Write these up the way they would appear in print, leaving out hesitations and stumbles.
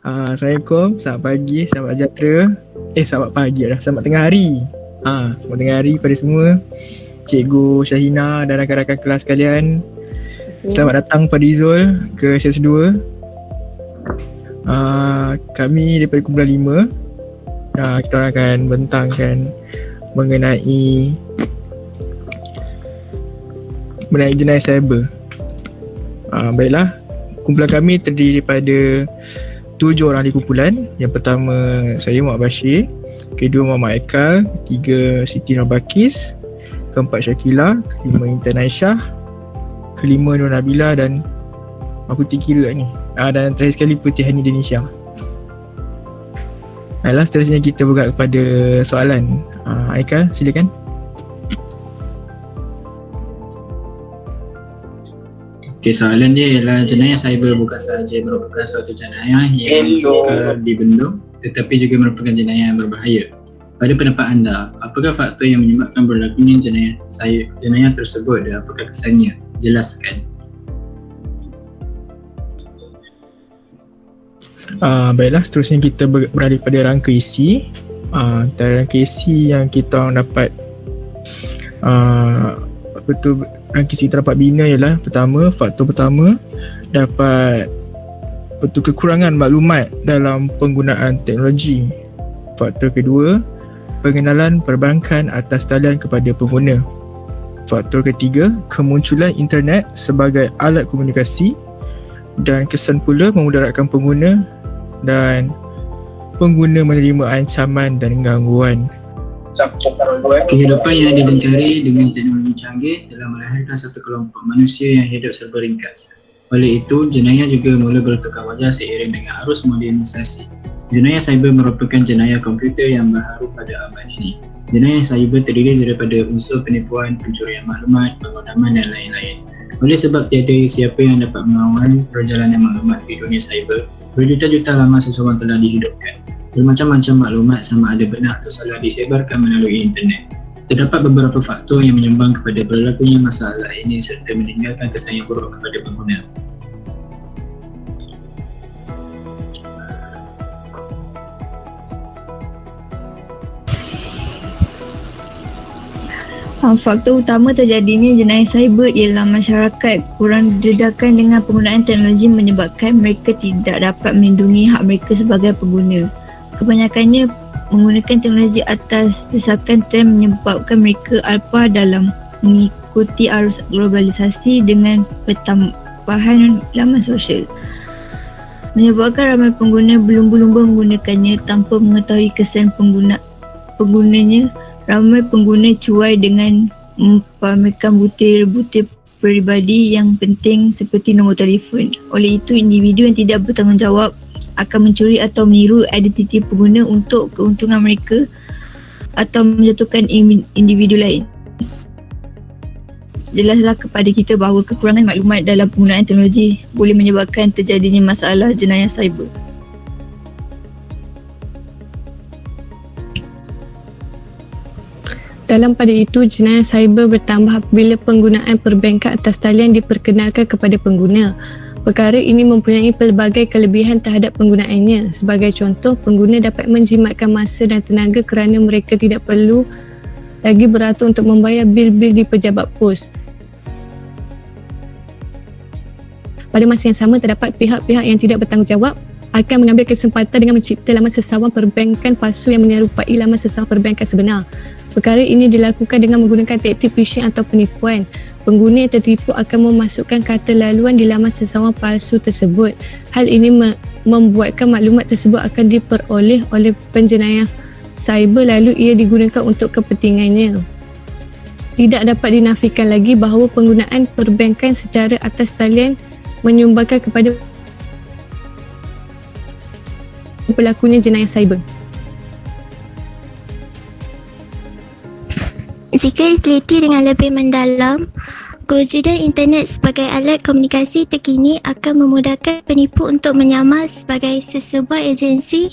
Assalamualaikum, selamat pagi, selamat sejahtera. Selamat pagi dah, selamat tengah hari. Selamat tengah hari pada semua. Cikgu Syahina dan rakan-rakan kelas sekalian. Selamat datang pada Izul ke sesi 2. Kami daripada kumpulan 5. Kita orang akan bentangkan mengenai jenayah cyber. Baiklah, kumpulan kami terdiri daripada 7 orang di kumpulan. Yang pertama saya Muhammad Bashir, kedua Muhammad Aikal, ketiga Siti Nabakis, keempat Syakila, kelima Intan Aisyah, kelima Nur Nabila dan aku terkira ni. Dan terakhir sekali Putih Hani Denisha. Baiklah, seterusnya kita bergerak kepada soalan. Aikal, silakan. Okay, soalan dia ialah jenayah cyber bukan sahaja merupakan suatu jenayah yang sukar dibendung tetapi juga merupakan jenayah yang berbahaya. Pada pendapat anda, apakah faktor yang menyebabkan berlakunya jenayah tersebut dan apakah kesannya? Jelaskan. Baiklah, seterusnya kita beralih pada rangka isi. Antara rangka isi yang kita orang dapat rangka isi kita dapat bina ialah faktor pertama dapat kekurangan maklumat dalam penggunaan teknologi. Faktor kedua, pengenalan perbankan atas talian kepada pengguna. Faktor ketiga, kemunculan internet sebagai alat komunikasi dan kesan pula memudaratkan pengguna dan pengguna menerima ancaman dan gangguan. Kehidupan yang dilingkari dengan teknologi canggih telah melahirkan satu kelompok manusia yang hidup serba ringkas. Oleh itu, jenayah juga mula bertukar wajah seiring dengan arus modernisasi. Jenayah cyber merupakan jenayah komputer yang baharu pada abad ini. Jenayah cyber terdiri daripada unsur penipuan, pencurian maklumat, pengodaman dan lain-lain. Oleh sebab tiada siapa yang dapat mengawal perjalanan maklumat di dunia cyber, berjuta-juta lama seseorang telah dihidupkan. Bermacam-macam maklumat sama ada benar atau salah disebarkan melalui internet. Terdapat beberapa faktor yang menyumbang kepada berlakunya masalah ini serta meninggalkan kesan yang buruk kepada pengguna. Faktor utama terjadinya jenayah cyber ialah masyarakat kurang didedarkan dengan penggunaan teknologi menyebabkan mereka tidak dapat melindungi hak mereka sebagai pengguna. Kebanyakannya menggunakan teknologi atas desakan trend menyebabkan mereka alpah dalam mengikuti arus globalisasi dengan pertambahan laman sosial. Menyebabkan ramai pengguna berlumba-lumba menggunakannya tanpa mengetahui kesan penggunanya. Ramai pengguna cuai dengan mempamerkan butir-butir peribadi yang penting seperti nombor telefon. Oleh itu, individu yang tidak bertanggungjawab akan mencuri atau meniru identiti pengguna untuk keuntungan mereka atau menjatuhkan individu lain. Jelaslah kepada kita bahawa kekurangan maklumat dalam penggunaan teknologi boleh menyebabkan terjadinya masalah jenayah cyber. Dalam pada itu, jenayah cyber bertambah apabila penggunaan perbankan atas talian diperkenalkan kepada pengguna. Perkara ini mempunyai pelbagai kelebihan terhadap penggunaannya. Sebagai contoh, pengguna dapat menjimatkan masa dan tenaga kerana mereka tidak perlu lagi beratur untuk membayar bil-bil di pejabat pos. Pada masa yang sama, terdapat pihak-pihak yang tidak bertanggungjawab akan mengambil kesempatan dengan mencipta laman sesawan perbankan palsu yang menyerupai laman sesawan perbankan sebenar. Perkara ini dilakukan dengan menggunakan taktik phishing atau penipuan. Pengguna yang tertipu akan memasukkan kata laluan di laman sesawan palsu tersebut. Hal ini membuatkan maklumat tersebut akan diperoleh oleh penjenayah cyber lalu ia digunakan untuk kepentingannya. Tidak dapat dinafikan lagi bahawa penggunaan perbankan secara atas talian menyumbangkan kepada berlakunya jenayah cyber. Jika diteliti dengan lebih mendalam, kewujudan internet sebagai alat komunikasi terkini akan memudahkan penipu untuk menyamar sebagai sesebuah agensi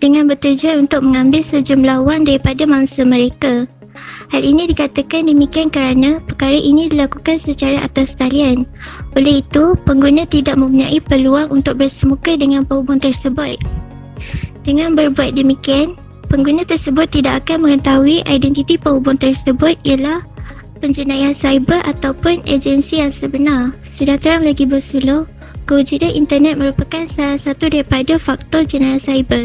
dengan bertujuan untuk mengambil sejumlah wang daripada mangsa mereka. Hal ini dikatakan demikian kerana perkara ini dilakukan secara atas talian. Oleh itu, pengguna tidak mempunyai peluang untuk bersemuka dengan penghubung tersebut. Dengan berbuat demikian, pengguna tersebut tidak akan mengetahui identiti penghubung tersebut ialah penjenayah cyber ataupun agensi yang sebenar. Sudah terang lagi bersuluh, kewujudan internet merupakan salah satu daripada faktor jenayah cyber.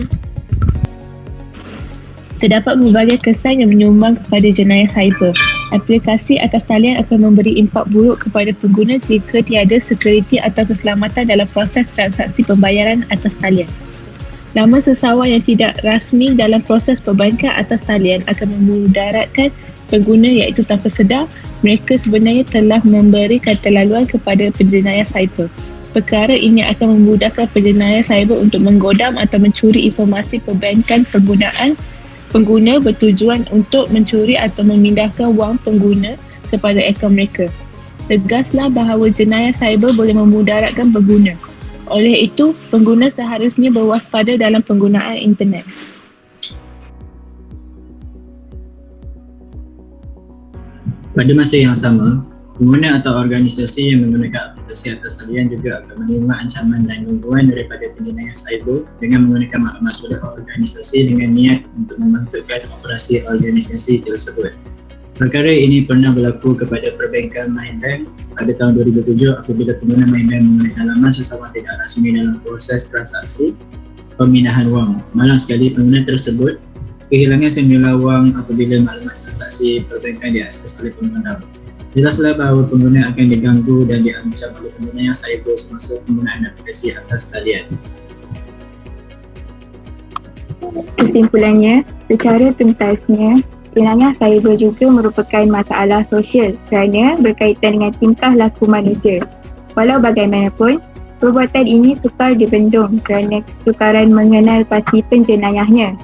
Terdapat berbagai kesan yang menyumbang kepada jenayah cyber. Aplikasi atas talian akan memberi impak buruk kepada pengguna jika tiada sekuriti atau keselamatan dalam proses transaksi pembayaran atas talian. Laman sesawan yang tidak rasmi dalam proses perbankan atas talian akan memudaratkan pengguna iaitu tanpa sedar mereka sebenarnya telah memberi keterlaluan kepada penjenayah cyber. Perkara ini akan memudahkan penjenayah cyber untuk menggodam atau mencuri informasi perbankan pengguna bertujuan untuk mencuri atau memindahkan wang pengguna kepada akaun mereka. Tegaslah bahawa jenayah cyber boleh memudaratkan pengguna. Oleh itu, pengguna seharusnya berwaspada dalam penggunaan internet. Pada masa yang sama, pengguna atau organisasi yang menggunakan aplikasi atas talian juga akan menerima ancaman dan gangguan daripada penjenayah cyber dengan menggunakan maklumat sudah organisasi dengan niat untuk membangkitkan operasi organisasi tersebut. Perkara ini pernah berlaku kepada perbankan Maybank pada tahun 2007 apabila pengguna Maybank menggunakan laman sesawan tidak rasmi dalam proses transaksi pemindahan wang. Malang sekali pengguna tersebut kehilangan sembilan wang apabila maklumat transaksi perbankan diakses oleh pengguna. Jelaslah bahawa pengguna akan diganggu dan diancam oleh penjenayah cyber semasa penggunaan aplikasi atas talian. Kesimpulannya, secara tuntasnya, jenayah cyber juga merupakan masalah sosial kerana berkaitan dengan tingkah laku manusia. Walau bagaimanapun, perbuatan ini sukar dibendung kerana kesukaran mengenal pasti penjenayahnya.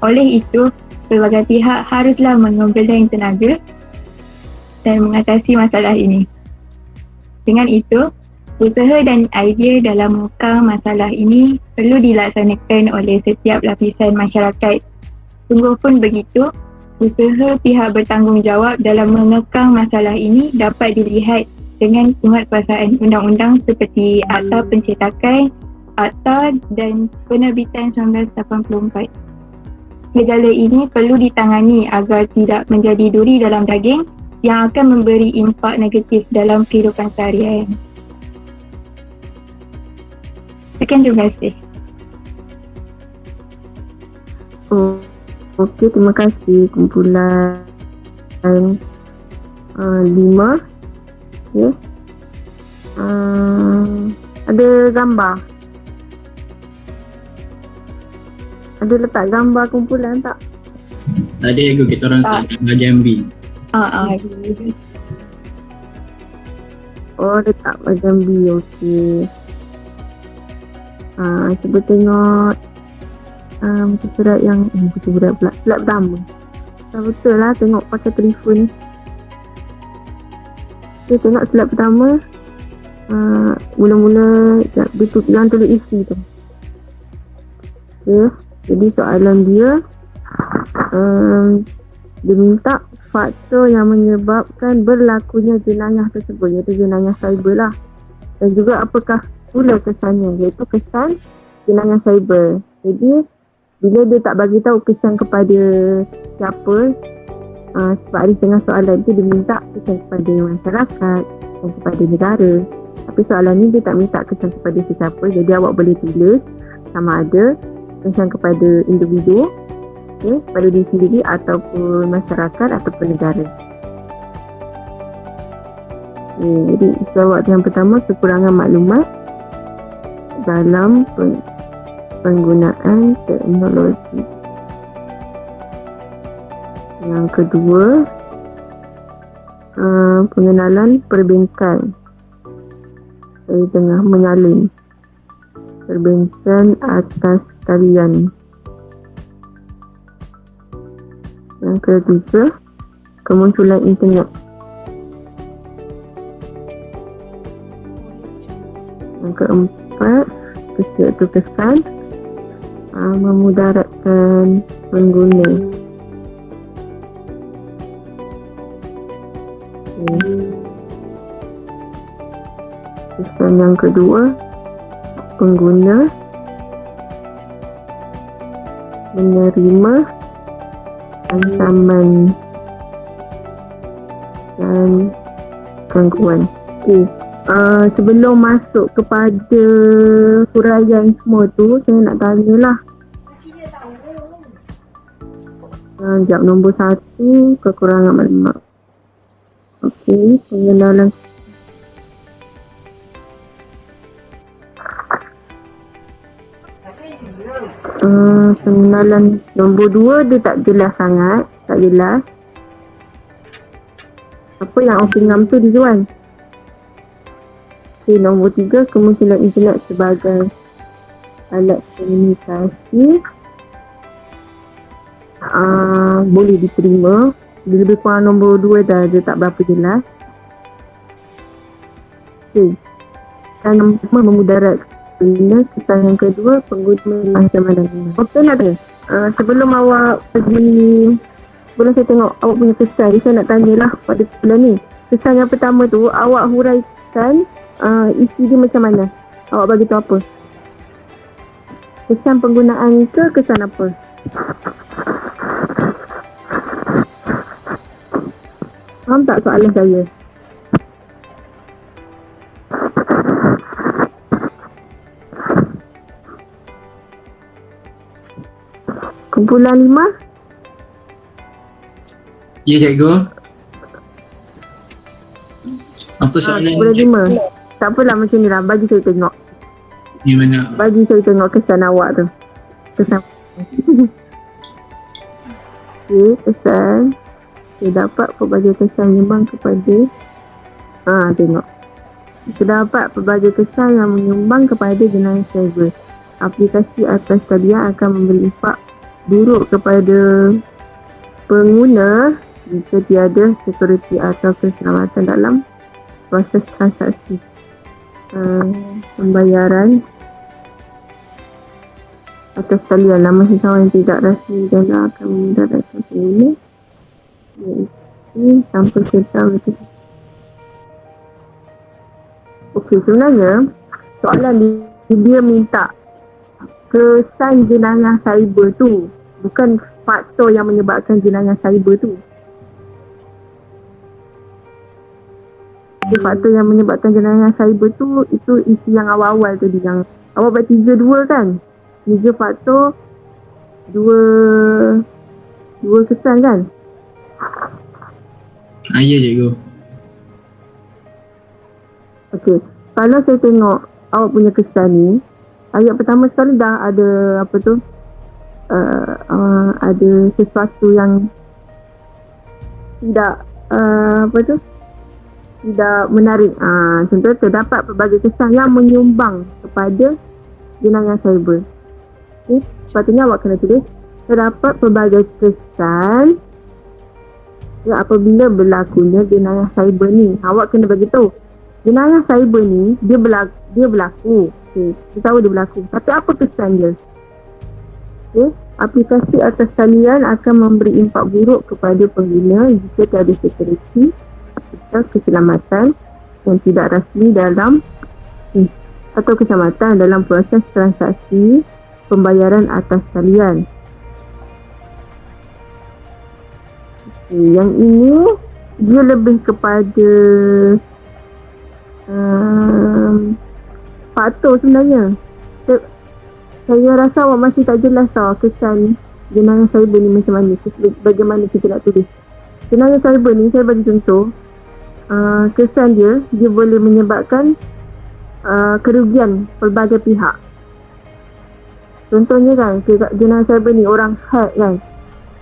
Oleh itu, pelbagai pihak haruslah mengumpulkan tenaga dan mengatasi masalah ini. Dengan itu, usaha dan idea dalam mengukar masalah ini perlu dilaksanakan oleh setiap lapisan masyarakat. Sungguh pun begitu, usaha pihak bertanggungjawab dalam mengekang masalah ini dapat dilihat dengan penguatkuasaan undang-undang seperti Akta Pencetakan, Akta dan Penerbitan 1984. Gejala ini perlu ditangani agar tidak menjadi duri dalam daging yang akan memberi impak negatif dalam kehidupan seharian. Sekian, terima kasih. Okey, terima kasih. Kumpulan 5. Okay. Ada gambar. Ada letak gambar kumpulan tak? Tadi kita orang tak gambar Jambi. Oh, letak Jambi. Okey. Cuba tengok muka surat yang muka surat pula. Surat pertama. Betul lah tengok pakai telefon. Okay, tengok surat pertama. Mula-mula yang tulis isi tu. Okay. Jadi soalan dia dia minta faktor yang menyebabkan berlakunya jenayah tersebut, iaitu jenayah cyber lah. Dan juga apakah pula kesannya, iaitu kesan jenayah cyber. Jadi bila dia tak bagi tahu kesan kepada siapa, sebab ada setengah soalan tu dia minta kesan kepada masyarakat, kesan kepada negara. Tapi soalan ni dia tak minta kesan kepada sesiapa. Jadi awak boleh tulis sama ada kesan kepada individu, okay, kepada diri sendiri ataupun masyarakat ataupun negara. Okay, jadi jawab yang pertama, kekurangan maklumat dalam penggunaan teknologi. Yang kedua, pengenalan perbankan. Saya tengah menyalin perbankan atas talian. Yang ketiga, kemunculan internet. Yang keempat, kesan memudaratkan pengguna. Kesan yang kedua, pengguna menerima ancaman dan gangguan. Okey. Sebelum masuk kepada huraian semua tu, saya nak tanyalah. Jawab nombor 1, kekurangan maklumat. Okey, pengenalan. Pengenalan nombor 2 dia tak jelas sangat, tak jelas. Apa yang Opingham tu dijual? Okey, nombor 3, kemungkinan internet sebagai alat komunikasi boleh diterima. Dia lebih kurang nombor 2 dah, dia tak berapa jelas. Okey, dan nombor memudarat. Kesan yang kedua, pengguna macam mana. Okey nak tanya, sebelum awak pergi, sebelum saya tengok awak punya kesan, saya nak tanyalah pada bulan ni. Kesan yang pertama tu, awak huraikan isi dia macam mana? Awak bagi tahu apa? Kesan penggunaan ke kesan apa? Faham tak soalan saya? Kumpulan 5? Ya, cikgu. Apa soalan? Kumpulan 5. Tak apalah macam ni lah. Bagi saya tengok. Di mana? Bagi saya tengok kesan awak tu. Kesan. Okey, kesan. Saya dapat pelbagai kesan menyumbang kepada tengok. Terdapat pelbagai kesan yang menyumbang kepada jenayah cyber. Aplikasi atas talian akan memberi impak buruk kepada pengguna jika tiada sekuriti atau keselamatan dalam proses transaksi pembayaran atas talian. Nama seseorang yang tidak rasmi dan akan memudaratkan pengguna iaitu tanpa serta betul. Okey, sebenarnya soalan dia minta kesan jenayah cyber tu, bukan faktor yang menyebabkan jenayah cyber tu. Faktor yang menyebabkan jenayah cyber tu, itu isi yang awal-awal tadi, yang awak buat 3-2 kan? 3 faktor, 2 kesan kan? Ya, cikgu. Okey, Kalau saya tengok awak punya kesan ni, ayat pertama sekali dah ada apa tu, ada sesuatu yang tidak tidak menarik. Contoh, terdapat pelbagai kesan yang menyumbang kepada jenayah cyber. Okay. Sepatutnya awak kena tulis terdapat pelbagai kesan apabila berlakunya jenayah cyber ni. Awak kena bagi tahu jenayah cyber ni dia berlaku. Okay. Kita tahu dia berlaku. Tapi apa kesan dia? Okay. Aplikasi atas talian akan memberi impak buruk kepada pengguna jika tiada sekuriti atau keselamatan yang tidak rasmi dalam atau keselamatan dalam proses transaksi pembayaran atas talian. Yang ini dia lebih kepada faktor sebenarnya. Saya rasa awak masih tak jelas tau kesan jenayah cyber ni macam mana, bagaimana kita nak tulis. Jenayah cyber ni saya bagi contoh, kesan dia boleh menyebabkan kerugian pelbagai pihak. Contohnya kan, jenayah cyber ni orang hack kan,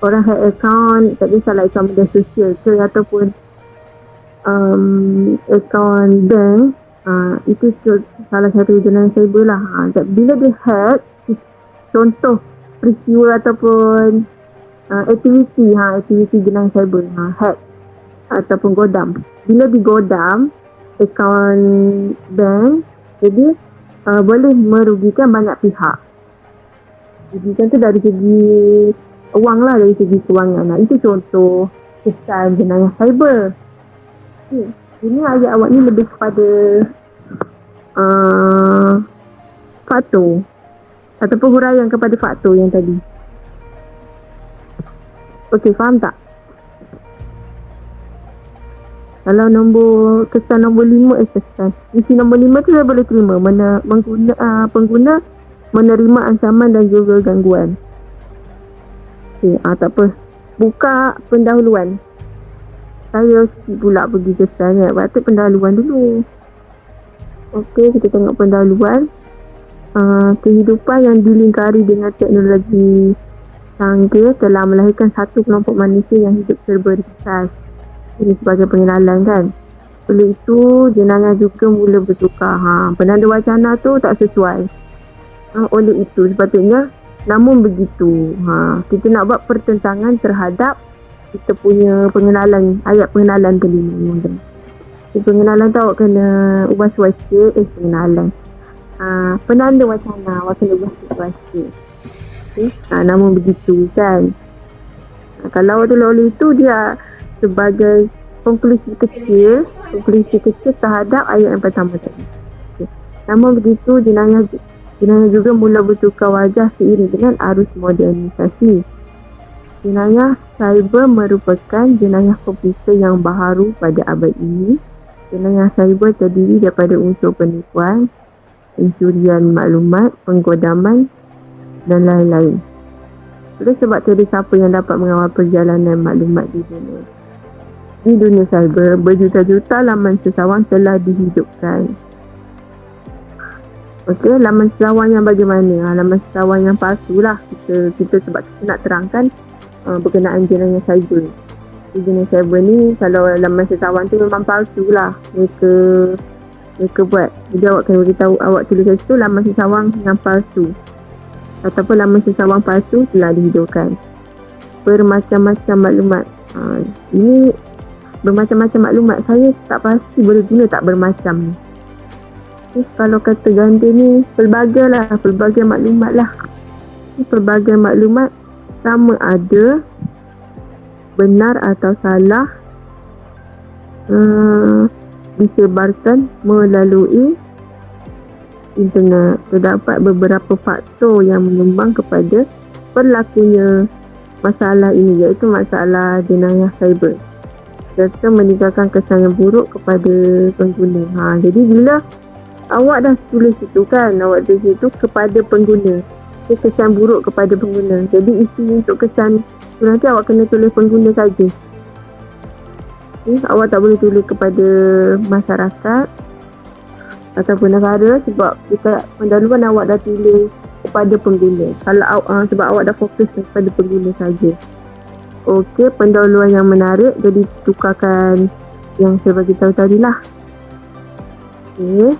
orang hack account, tak kisahlah account media sosial ke ataupun account bank, itu salah satu jenayah cyber lah. Bila dia hack, contoh peristiwa ataupun aktiviti jenayah cyber, hack ataupun godam. Bila digodam account bank, jadi boleh merugikan banyak pihak. Merugikan tu dari segi wang lah, dari segi kewangan. Itu contoh kesan jenayah cyber. Ini ayat awak ni lebih kepada faktor ataupun huraian kepada faktor yang tadi. Okey, faham tak? Kalau kesan nombor 5 kesan. Isi nombor 5 tu saya boleh terima. Pengguna menerima ancaman dan juga gangguan. Okey, tak apa. Buka pendahuluan. Saya pula pergi kesan kan. Patut pendahuluan dulu. Okey, kita tengok pendahuluan. Kehidupan yang dilingkari dengan teknologi canggih telah melahirkan satu kelompok manusia yang hidup serba ringkas. Ini sebagai pengenalan kan. Oleh itu, jenayah juga mula bertukar. Penanda wacana tu tak sesuai. Oleh itu, sepatutnya namun begitu. Kita nak buat pertentangan terhadap kita punya pengenalan, ayat pengenalan kelima. Pengenalan tu awak kena ubah sikit. Pengenalan. Penanda wacana, awak kena ubah sikit. Namun begitu kan. Kalau awak tulis oleh itu, dia sebagai konklusi kecil terhadap ayat yang pertama tadi. Namun begitu, jenayah juga mula bertukar wajah seiring dengan arus modernisasi. Jenayah cyber merupakan jenayah komputer yang baharu pada abad ini. Jenayah cyber terdiri daripada unsur penipuan, pencurian maklumat, penggodaman dan lain-lain. Oleh sebab tiada siapa yang dapat mengawal perjalanan maklumat di dunia. Di dunia cyber, berjuta-juta laman sesawang telah dihidupkan. Okey, laman sesawang yang bagaimana? Laman sesawang yang palsu lah. Kita sebab kita nak terangkan berkenaan jenayah cyber. Jenayah cyber ni, kalau laman sesawang tu memang palsu lah. Mereka buat. Jadi awak kena beritahu, awak tulis kat situ laman sesawang yang palsu. Ataupun laman sesawang palsu telah dihidupkan. Bermacam-macam maklumat. Ini bermacam-macam maklumat. Saya tak pasti boleh guna tak bermacam. Kalau kata ganda ni, pelbagai maklumat lah. Pelbagai maklumat sama ada benar atau salah disebarkan melalui internet. Terdapat beberapa faktor yang menyumbang kepada berlakunya masalah ini, iaitu masalah jenayah cyber serta meninggalkan kesan yang buruk kepada pengguna. Jadi bila awak dah tulis itu kan, awak tulis itu kepada pengguna, kesan buruk kepada pengguna. Jadi isi untuk kesan tu nanti awak kena tulis pengguna saja. Awak tak boleh tulis kepada masyarakat ataupun negara, sebab kita pendahuluan awak dah tulis kepada pengguna. Kalau sebab awak dah fokus kepada pengguna saja. Okey, pendahuluan yang menarik, jadi tukarkan yang saya bagi tahu tadi lah. Okey.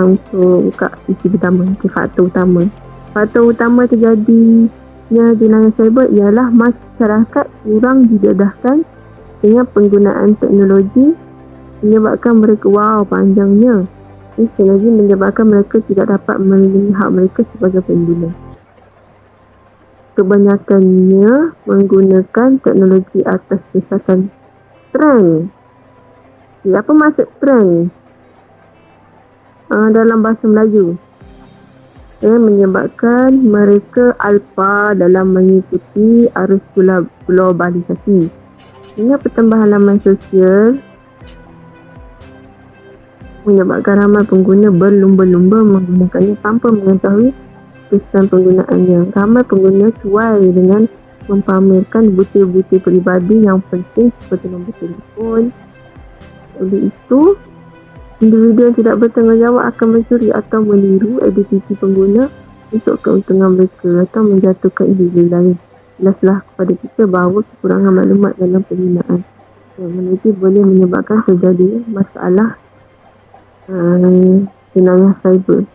Untuk buka isi pertama, faktor utama. Faktor utama terjadinya jenayah cyber ialah masyarakat kurang didedahkan dengan penggunaan teknologi, menyebabkan mereka, panjangnya. Teknologi menyebabkan mereka tidak dapat melindungi hak mereka sebagai pengguna. Kebanyakannya menggunakan teknologi atas dasarkan trend. Apa maksud trend? Dalam bahasa Melayu, menyebabkan mereka alfa dalam mengikuti arus globalisasi. Hingga pertambahan laman sosial menyebabkan ramai pengguna berlumba-lumba menggunakannya tanpa mengetahui kesan penggunaannya. Ramai pengguna cuai dengan mempamerkan butir-butir peribadi yang penting seperti nombor telefon. Oleh itu, individu yang tidak bertanggungjawab akan mencuri atau meniru identiti pengguna untuk keuntungan mereka atau menjatuhkan individu lain. Jelaslah kepada kita bahawa kekurangan maklumat dalam penggunaan teknologi boleh menyebabkan terjadinya masalah jenayah cyber.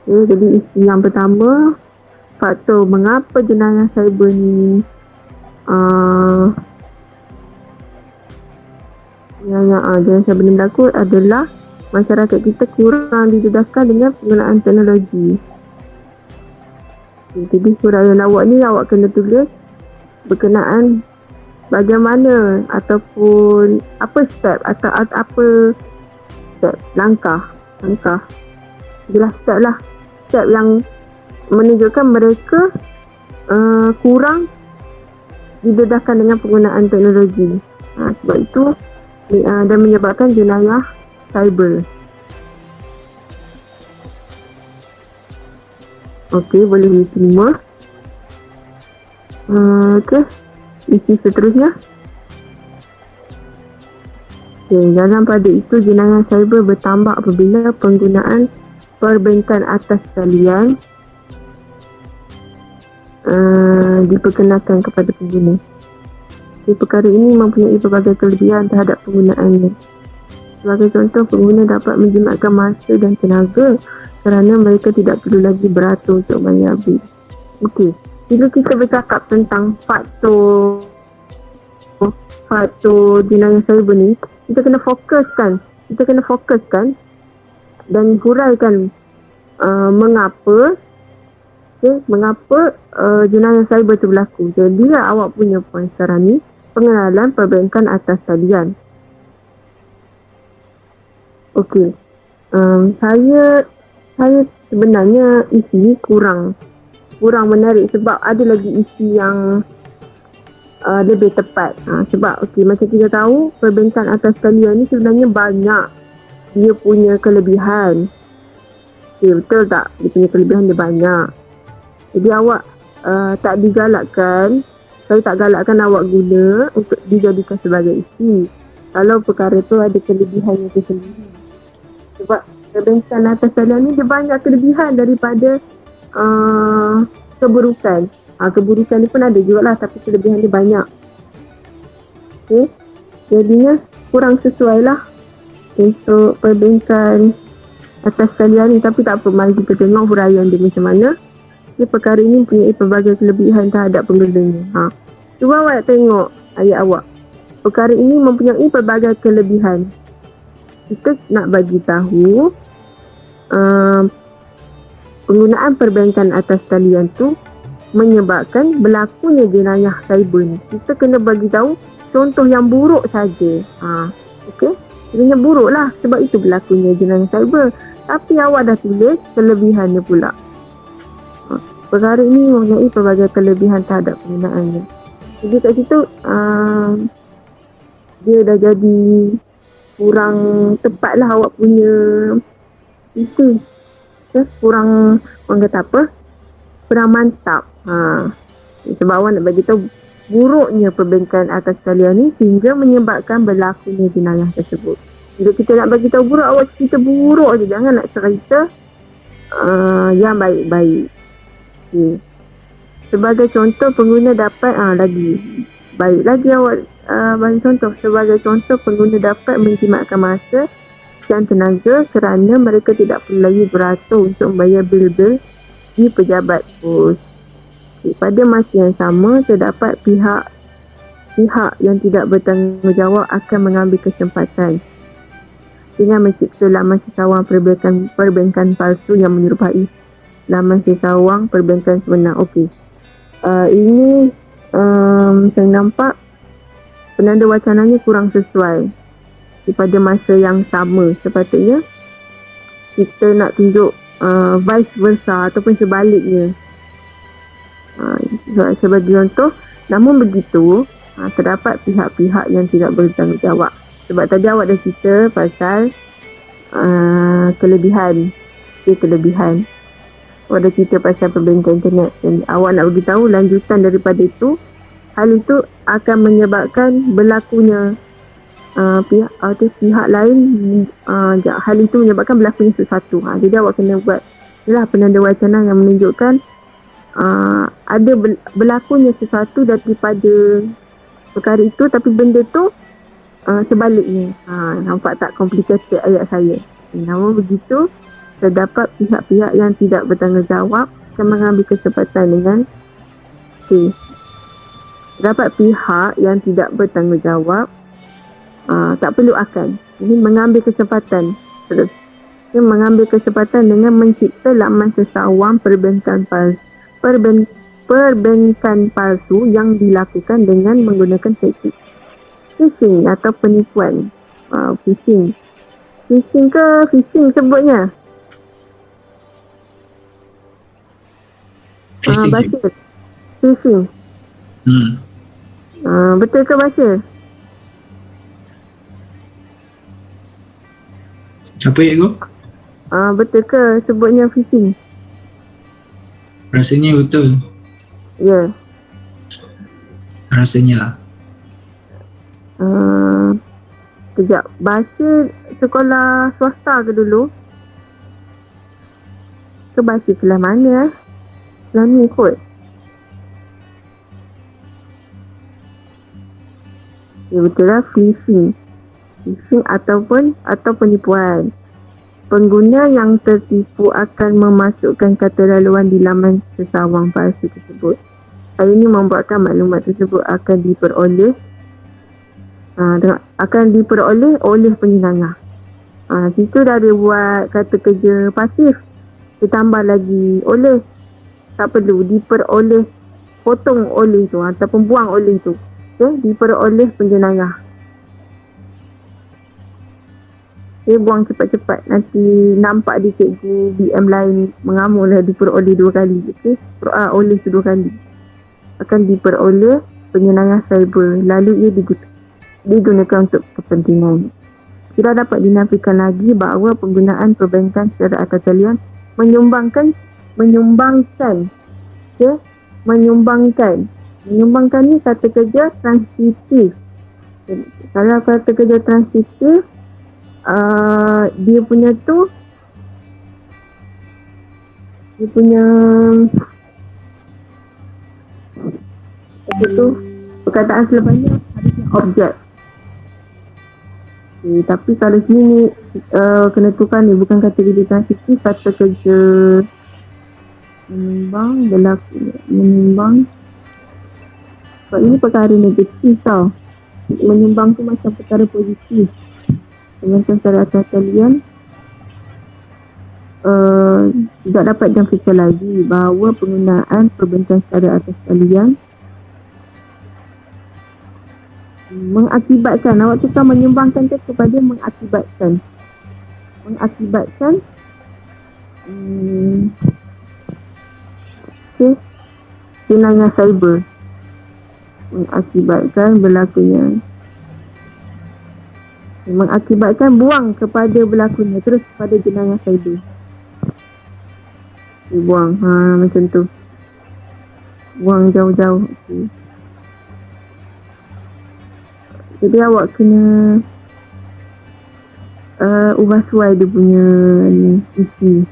Jadi isi yang pertama, faktor mengapa jenayah cyber ni jenayah cyber ni berlaku adalah masyarakat kita kurang didedahkan dengan penggunaan teknologi. Jadi huraian awak ni awak kena tulis berkenaan bagaimana ataupun apa step atau apa step, langkah jelas step yang menunjukkan mereka kurang didedahkan dengan penggunaan teknologi. Sebab itu dan menyebabkan jenayah cyber. Okey, boleh diterima. Okey, isi seterusnya. Okay, dalam pada itu jenayah cyber bertambah apabila penggunaan perbankan atas talian diperkenalkan kepada pengguna. Okay, perkara ini mempunyai pelbagai kelebihan terhadap penggunaannya. Sebagai contoh, pengguna dapat menjimatkan masa dan tenaga kerana mereka tidak perlu lagi beratur untuk bayar bil. Okey, bila kita bercakap tentang faktor jenayah cyber ni, kita kena fokuskan dan huraikan mengapa jenayah cyber itu berlaku. Jadi awak punya poin sekarang ni, pengenalan perbankan atas talian. Okey, saya sebenarnya isi kurang menarik sebab ada lagi isi yang lebih tepat. Sebab macam kita tahu, perbankan atas talian ni sebenarnya banyak dia punya kelebihan. Betul tak? Dia punya kelebihan dia banyak. Jadi awak saya tak galakkan awak guna untuk dijadikan sebagai isi kalau perkara tu ada kelebihannya tersendiri. Sebab perbankan atas talian ni dia banyak kelebihan daripada keburukan. Keburukan ni pun ada juga lah, tapi kelebihan dia banyak. Okay. Jadinya kurang sesuai lah untuk perbankan atas talian ni. Tapi tak apa, mari kita tengok huraian dia macam mana. Perkara ini mempunyai pelbagai kelebihan terhadap penggunanya. Cuba awak tengok ayat awak. Perkara ini mempunyai pelbagai kelebihan. Kita nak bagi tahu penggunaan perbankan atas talian tu menyebabkan berlakunya jenayah cyber ni. Kita kena bagi tahu contoh yang buruk saja. Okey, sebenarnya buruk lah sebab itu berlakunya jenayah cyber. Tapi awak dah tulis kelebihannya pula. Perkara ini mempunyai pelbagai kelebihan terhadap penggunaannya. Jadi kat situ dia dah jadi kurang tepat lah awak punya isi. Kurang, orang kata apa, kurang mantap. Sebab awak nak bagi tahu buruknya perbankan atas talian ni sehingga menyebabkan berlakunya jenayah tersebut. Bila kita nak bagi tahu buruk, awak cerita buruk je, jangan nak cerita yang baik-baik. Okay. Sebagai contoh, pengguna dapat lagi baik lagi awak bagi contoh. Sebagai contoh, pengguna dapat menjimatkan masa dan tenaga kerana mereka tidak perlu lagi beratur untuk membayar bil-bil di pejabat pos. Okay. Pada masa yang sama, terdapat pihak yang tidak bertanggungjawab akan mengambil kesempatan dengan mencipta laman sesawang perbankan palsu yang menyerupai laman sesawang perbankan sebenar. Okey. Ini saya nampak penanda wacananya kurang sesuai pada masa yang sama. Sepatutnya kita nak tunjuk vice versa ataupun sebaliknya. Sebagai contoh, namun begitu terdapat pihak-pihak yang tidak bertanggungjawab. Sebab tadi awak dah cerita pasal kelebihan. Awak dah cerita pasal perbankan internet dan awak nak beritahu lanjutan daripada itu, hal itu akan menyebabkan berlakunya pihak lain, hal itu menyebabkan berlakunya sesuatu. Jadi awak kena buat penanda wacana yang menunjukkan ada berlakunya sesuatu daripada perkara itu, tapi benda tu sebaliknya. Nampak tak complicated ayat saya? Namun begitu, terdapat pihak-pihak yang tidak bertanggungjawab akan mengambil kesempatan dengan terdapat pihak yang tidak bertanggungjawab tak perlu akan ini mengambil kesempatan terus mengambil kesempatan dengan mencipta laman sesawang perbankan perbankan palsu yang dilakukan dengan menggunakan teknik phishing atau penipuan. Phishing ke phishing sebutnya? Phishing. Basir. Phishing. Betul ke Basir? Apa cikgu? Betul ke sebutnya phishing? Rasanya betul. Ya. Rasanya lah. Kejap. Basir sekolah swasta ke dulu? Ke Basir kelas mana? Kelas ni kot. Ya betul lah, phishing. Phishing atau penipuan. Pengguna yang tertipu akan memasukkan kata laluan di laman sesawang palsu tersebut. Hal ini membuatkan maklumat tersebut akan diperoleh oleh penjenayah. Situ dah ada buat kata kerja pasif. Ditambah lagi oleh. Tak perlu diperoleh, potong oleh tu ataupun buang oleh tu. Okay? Diperoleh penjenayah. Buang cepat-cepat. Nanti nampak di cikgu BM lain mengamuk lah, diperoleh 2 kali. Okay? Oleh tu 2 kali. Akan diperoleh penjenayah cyber. Lalu ia digunakan untuk kepentingan. Tidak dapat dinafikan lagi bahawa penggunaan perbankan secara atas talian menyumbangkan. Okay? Menyumbangkan ni kata kerja transitif. Kalau kata kerja transitif, dia punya perkataan selepasnya harusnya objek. Tapi kalau sini kena tukar ni, bukan kata kerja transitif, kata kerja menyumbang. Sebab ini perkara negatif tau. Menyumbang tu macam perkara positif. Dengan secara atas talian tidak dapat dinafikan lagi bahawa penggunaan perbankan secara atas talian mengakibatkan, awak tukar menyumbangkan tu kepada mengakibatkan jenayah cyber, mengakibatkan buang kepada berlakunya, terus kepada jenayah cyber. Buang, macam tu. Buang jauh-jauh. Okay. Jadi awak kena ubah suai dia punya isi.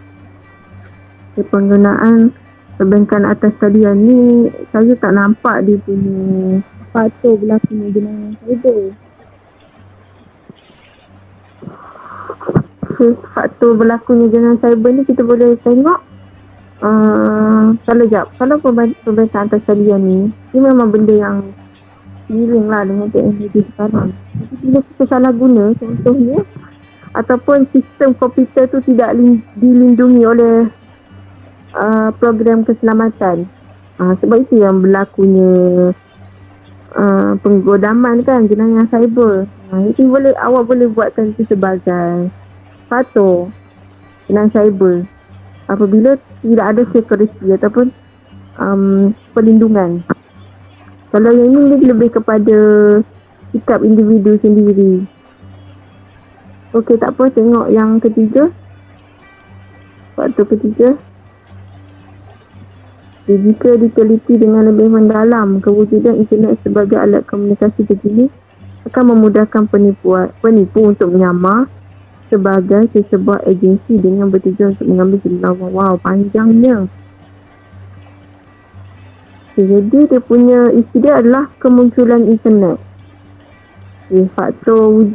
Penggunaan perbankan atas talian ni, saya tak nampak dia punya faktor berlakunya jenayah cyber. Faktor berlakunya jenayah cyber ni kita boleh tengok kalau perbankan atas talian ni memang benda yang miring lah dengan teknologi sekarang. Tapi bila kita salah guna, contohnya ataupun sistem komputer tu tidak dilindungi oleh program keselamatan, sebab itu yang berlakunya penggodaman kan, jenayah cyber. Itu awak boleh buatkan itu sebagai faktor jenayah cyber apabila tidak ada security ataupun perlindungan. Kalau yang ini lebih kepada sikap individu sendiri. Okey, tak apa, tengok yang ketiga. Faktor ketiga. Jika diteliti dengan lebih mendalam, kewujudan internet sebagai alat komunikasi begini akan memudahkan penipu untuk menyamar sebagai sesebuah agensi dengan bertujuan untuk mengambil jenayah. Wow, panjangnya. Jadi dia punya isi dia adalah kemunculan internet. Faktor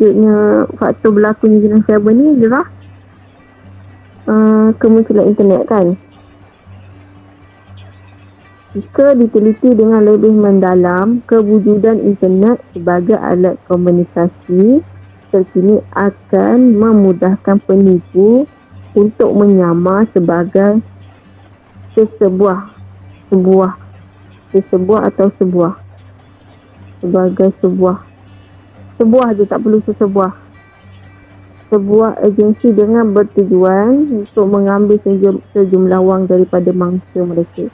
berlakunya jenayah cyber ni adalah kemunculan internet kan. Jika diteliti dengan lebih mendalam, kewujudan internet sebagai alat komunikasi terkini akan memudahkan penipu untuk menyamar sebagai sebuah sesebuah atau sebuah. Sebagai sebuah je, tak perlu sesebuah. Sebuah agensi dengan bertujuan untuk mengambil sejumlah wang daripada mangsa mereka.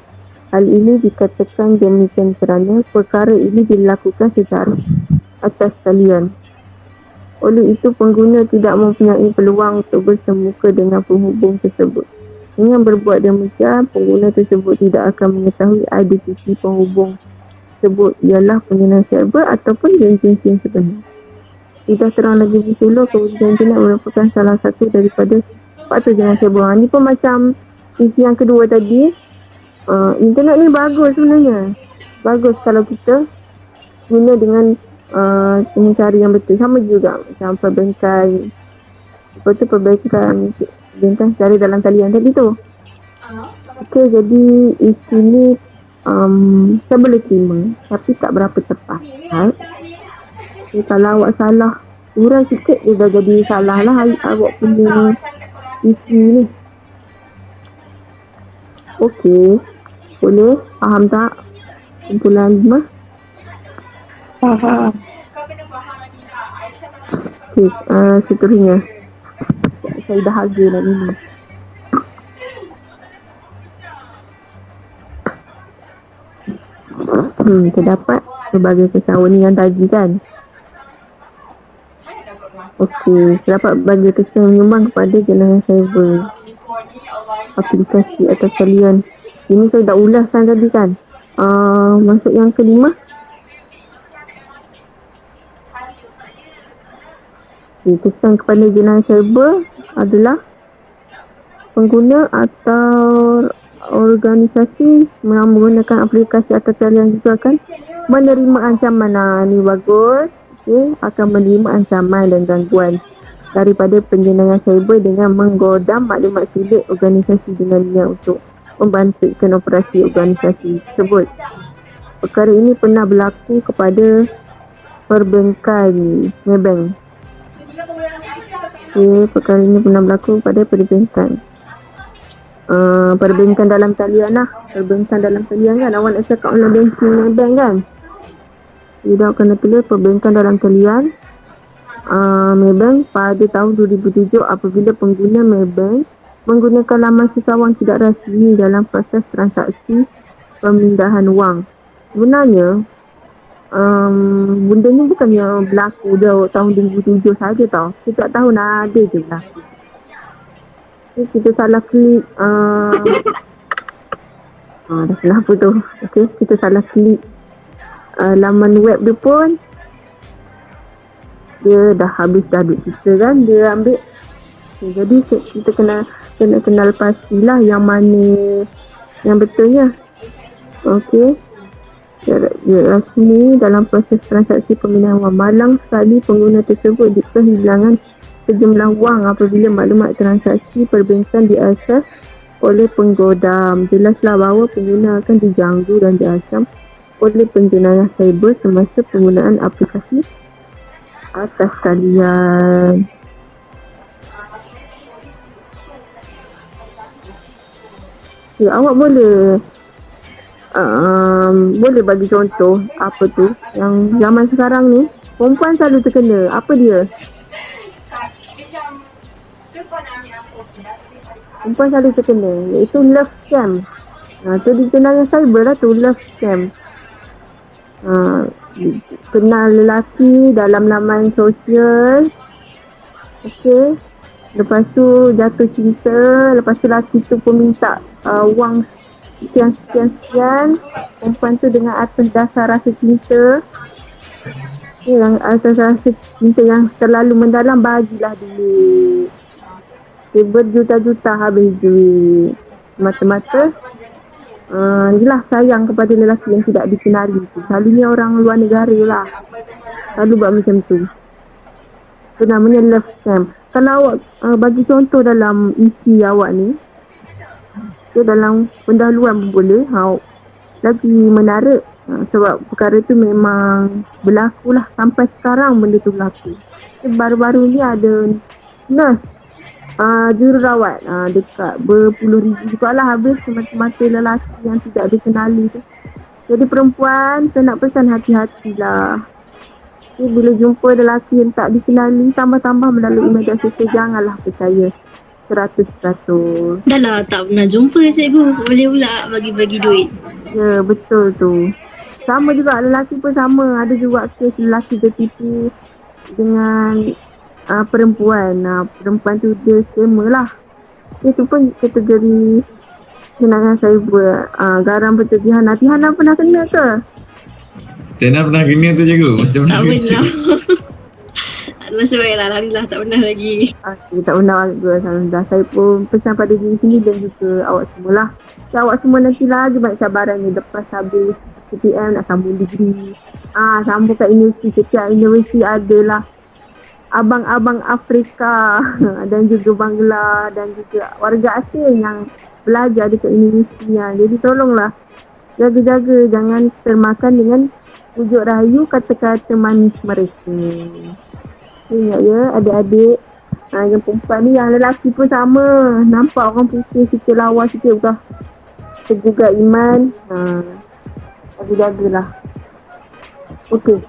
Hal ini dikatakan demikian kerana perkara ini dilakukan secara atas talian. Oleh itu, pengguna tidak mempunyai peluang untuk bersemuka dengan penghubung tersebut. Dengan berbuat demikian, pengguna tersebut tidak akan mengetahui identiti penghubung tersebut ialah pengguna cyber ataupun agensi yang sebenar. Tidak terang lagi bersulur, kewujudan internet merupakan salah satu daripada faktor jenayah cyber. Ini pun macam isi yang kedua tadi. Internet ni bagus sebenarnya. Bagus kalau kita guna dengan cara yang betul. Sama juga macam perbankan. Perbankan secara dalam talian tadi tu. Okey, jadi isu ni saya boleh terima tapi tak berapa tepat. Right? Kalau awak salah kurang sikit dia dah jadi salah lah awak punya isu ni. Okey, boleh faham tak kumpulan 5? Faham. Okey, seterusnya saya dahaga nak minum. Terdapat sebagai kesawanan tadi kan. Okey, terdapat bagi kesan menyumbang kepada jenayah cyber aplikasi atau talian. Ini saya dah ulaskan tadi kan. Masuk yang kelima. Kesan kepada jenayah cyber adalah pengguna atau organisasi yang menggunakan aplikasi atau talian juga akan menerima ancaman. Ni bagus. Okay, akan menerima ancaman dan gangguan daripada penjenayah cyber dengan menggodam maklumat sulit organisasi dengannya untuk membangkitkan operasi organisasi tersebut. Perkara ini pernah berlaku kepada perbankan Maybank. Okay, perkara ini pernah berlaku kepada perbankan. Perbankan dalam talian lah. Perbankan dalam talian kan. Awak nak cakap online banking Maybank kan. Tidak kena tulis perbankan dalam talian Maybank pada tahun 2007 apabila pengguna Maybank menggunakan laman sesawan tidak rasmi dalam proses transaksi pemindahan wang. Sebenarnya benda ni bukannya berlaku dah tahun 2007 saja tau. Setiap tahun ada je berlaku. Kita salah klik dah salah apa tu. Okay, kita salah klik laman web dia pun dia dah habis dah duit kita kan, dia ambil. Okay, jadi kita kena kenal pastilah yang mana yang betulnya. Okey, dia rasmi dalam proses transaksi pemindahan wang. Malang sekali pengguna tersebut kehilangan sejumlah wang apabila maklumat transaksi perbankan diakses oleh penggodam. Jelaslah bahawa pengguna akan diganggu dan diancam oleh penjenayah cyber semasa penggunaan aplikasi atas talian. Ya, awak boleh bagi contoh apa tu yang zaman sekarang ni perempuan selalu terkena. Apa dia? Perempuan selalu terkena iaitu love scam. Tu di jenayah cyber lah tu, love scam. Kenal lelaki dalam laman sosial. Okey, lepas tu jatuh cinta, lepas tu lelaki tu pun minta wang sekian. Perempuan tu dengan atas dasar rasa cinta, yang atas rasa cinta yang terlalu mendalam, bagilah duit. Berjuta-juta habis duit mata-mata. Jelas sayang kepada lelaki yang tidak dikenali tu. Selalunya orang luar negara lah selalu buat macam tu. Itu namanya love scam. Kalau awak bagi contoh dalam isi awak ni, dalam pendahuluan pun boleh, lagi menarik. Sebab perkara tu memang berlaku lah. Sampai sekarang benda tu berlaku. Baru-baru ni ada nurse jururawat dekat berpuluh ribu juga lah habis semata-mata lelaki yang tidak dikenali tu. Jadi perempuan, saya nak pesan hati-hatilah. Ni bila jumpa lelaki yang tak dikenali, tambah-tambah melalui media sosial, janganlah percaya 100%. Dah lah tak pernah jumpa cikgu. Boleh pula bagi-bagi duit. Ya, betul tu. Sama juga, lelaki pun sama. Ada juga kes lelaki tertipu dengan perempuan. Perempuan tu dia scammer lah. Itu pun kategori jenayah cyber. Garam berlebihan. Hana pernah kena ke? Tiana pernah kena tu cikgu? Macam Tak mana? pernah. Nasib baiklah, alhamdulillah tak pernah lagi. Okay, tak pernah juga. Alhamdulillah. Saya pun pesan pada diri sendiri dan juga awak semualah. Awak semua nanti lagi banyak cabaran ni lepas habis PTM nak sambung degree. Sambung kat universiti. Setiap universiti adalah abang-abang Afrika dan juga Bangla dan juga warga asing yang belajar dekat universiti. Jadi tolonglah jaga-jaga, jangan termakan dengan pujuk rayu kata-kata manis mereka. Ingat ya adik-adik, yang perempuan ni, yang lelaki pun sama. Nampak orang putih sikit, lawa sikit, bukan tergugat iman. Jaga-jagalah. Okey,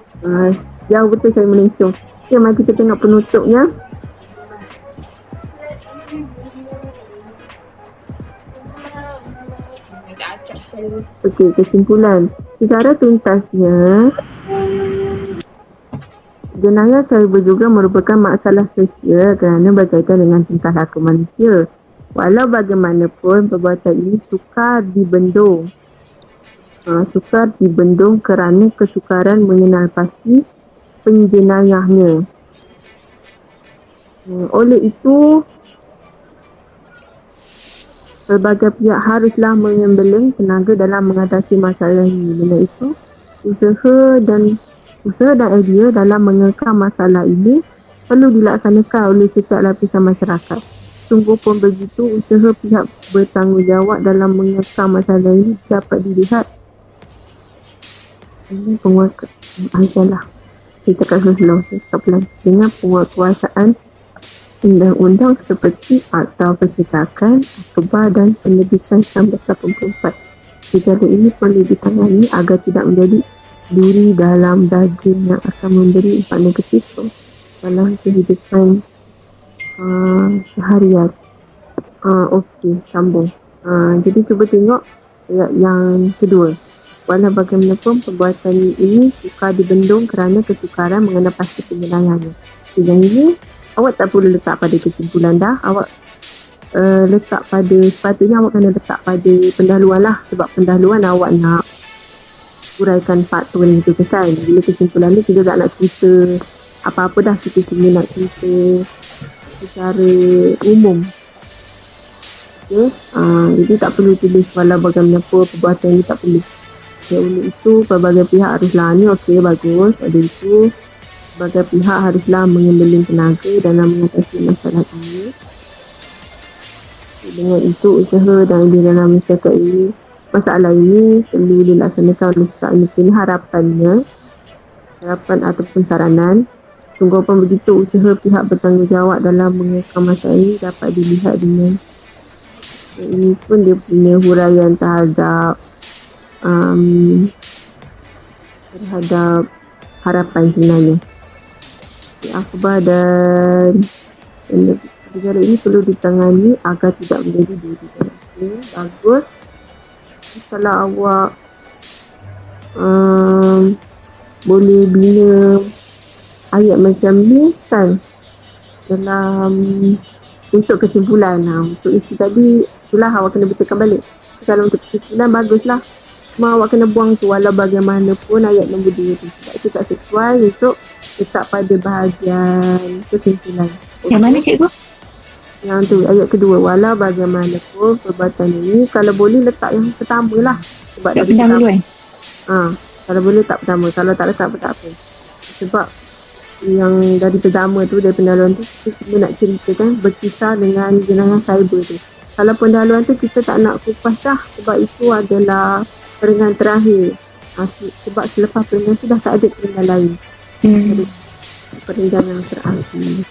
jauh betul saya melencong. Okay, mari kita tengok penutupnya. Okey, kesimpulan. Secara tuntasnya, jenayah cyber juga merupakan masalah sosial kerana berkaitan dengan tingkah laku manusia. Walau bagaimanapun, perbuatan ini sukar dibendung. Sukar dibendung kerana kesukaran mengenal pasti penjenayahnya. Oleh itu, pelbagai pihak haruslah menyembelih tenaga dalam mengatasi masalah ini. Oleh itu, usaha dan idea dalam mengekang masalah ini perlu dilaksanakan oleh setiap lapisan masyarakat. Sungguh pun begitu, usaha pihak bertanggungjawab dalam mengekang masalah ini dapat dilihat. Ini penguasaan kita kat slow, cakap pelan. Dengan penguasaan undang-undang seperti Akta Percetakan, Akhbar dan Penerbitan 1984. Gejala ini perlu ditangani agar tidak menjadi duri dalam daging yang akan memberi impak negatif dalam kehidupan seharian. Okey, sambung. Jadi cuba tengok yang kedua. Walau bagaimanapun, perbuatan ini sukar dibendung kerana kesukaran mengenai pasti penjenayahnya. Yang ini awak tak perlu letak pada kesimpulan dah. Awak letak pada, sepatutnya awak kena letak pada pendahuluan lah. Sebab pendahuluan awak nak uraikan faktor itu kan. Bila kesimpulan ni kita tak nak cerita apa-apa dah, kita cuma nak cerita secara umum. Okay? Jadi tak perlu tulis walau bagaimanapun perbuatan ini, tak perlu. Oleh itu, pelbagai pihak haruslah ni, okey, bagus. Ada itu, pelbagai pihak haruslah mengembeling tenaga dalam mengatasi masalah ini. Dengan itu, usaha dan di dalam masyarakat ini, masalah ini perlu dilaksanakan oleh setiap ini. Harapan ataupun saranan. Sungguh pun begitu, usaha pihak bertanggungjawab dalam mengekang masalah ini dapat dilihat dengan ini pun dia punya huraian terhadap harapan sebenarnya. Akhbar dan negara ini perlu ditangani agar tidak menjadi duri. Bagus. Kalau awak boleh bina ayat macam ni kan dalam untuk kesimpulan. Untuk isi tadi itulah awak kena betulkan balik. Kalau untuk kesimpulan baguslah. Cuma awak kena buang tu walau bagaimanapun ayat nombor 2 tu. Sebab itu tak sesuai untuk letak pada bahagian kesimpulan. Yang mana cikgu? Yang tu ayat kedua, walau bagaimanapun perbuatan ini, kalau boleh letak yang pertama lah. Sebab Tak pertama dulu kalau boleh tak pertama, kalau tak letak pun tak apa. Sebab yang dari pertama tu, dari pendahuluan tu, kita cuma nak ceritakan berkisar dengan jenayah cyber tu. Kalau pendahuluan tu kita tak nak kupas dah, sebab itu adalah peringatan terakhir. Sebab selepas peringatan tu dah tak ada peringatan lain. Peringatan yang terakhir.